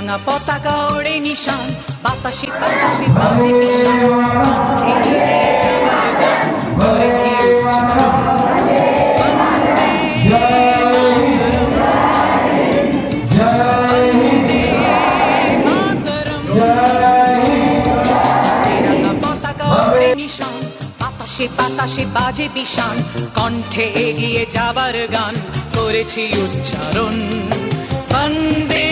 তেরাঙা পতাকা ওড়ে নিশান, বাতাসে বাতাসে বাজে নিশান, কণ্ঠে এগিয়ে যাবার গান করেছি উচ্চারণ। বাতাসে বাতাসে বাজে বিশান, কণ্ঠে এগিয়ে যাবার গান করেছি উচ্চারণ। বন্দে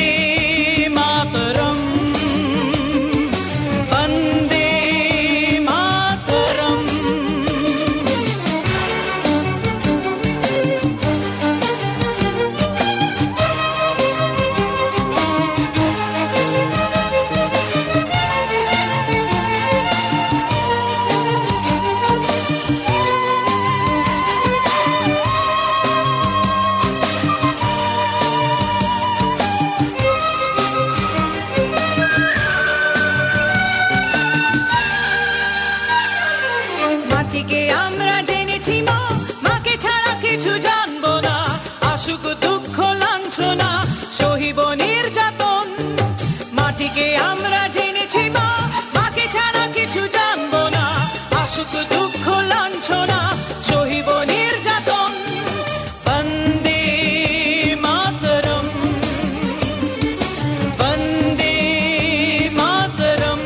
মাতরম, বন্দে মাতরম। মাটিকে আমরা জেনেছি মা, মাকে ছাড়া কিছু জানবো না। আসুক দুঃখ লাঞ্ছনা, সহিব নির্যাতন। মাটিকে আমরা জেনেছি মা, মাকে ছাড়া কিছু জানবো না। আসুক দুঃখ লাঞ্ছনা, সহিব নির্যাতন। বন্দে মাতরম, বন্দে মাতরম।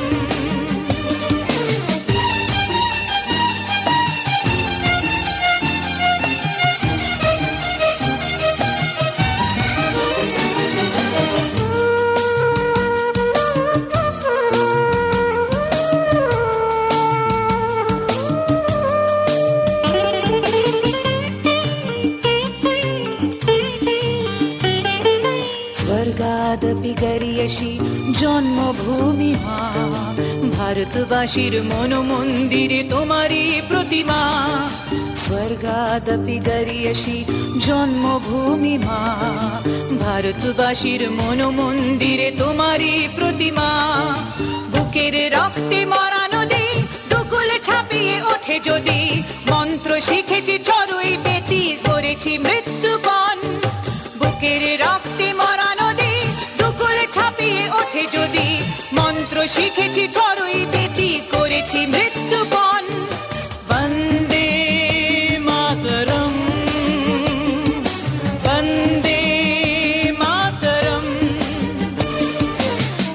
স্বর্গাদপি গরিয়সী জন্মভূমি মা, ভারতবাসীর মন মন্দিরে তোমারই প্রতিমা। স্বর্গাদপি গরিয়সী জন্মভূমি মা, ভারতবাসীর মন মন্দিরে তোমারই প্রতিমা। বুকের রক্তে মরা নদী দুকুল ছাপিয়ে ওঠে যদি, মন্ত্র শিখেছি চড়ুই বেতি করেছি মৃত্যুপণ। বুকের রক্তে মরা নদী দুকুল ছাপিয়ে ওঠে যদি, মন্ত্র শিখেছি চড়ুই বেতি করেছি মৃত্যুপণ। বন্দে মাতরম, বন্দে মাতরম।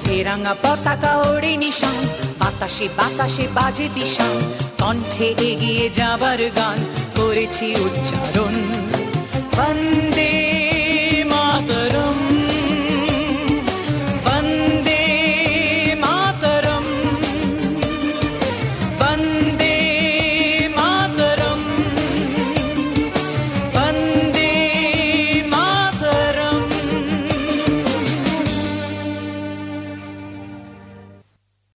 তেরাঙা পতাকা ওড়ে নিশান, বাতাসে বাতাসে বাজে বিশান, কণ্ঠে এগিয়ে যাবার গান করেছি উচ্চারণ। বন্দে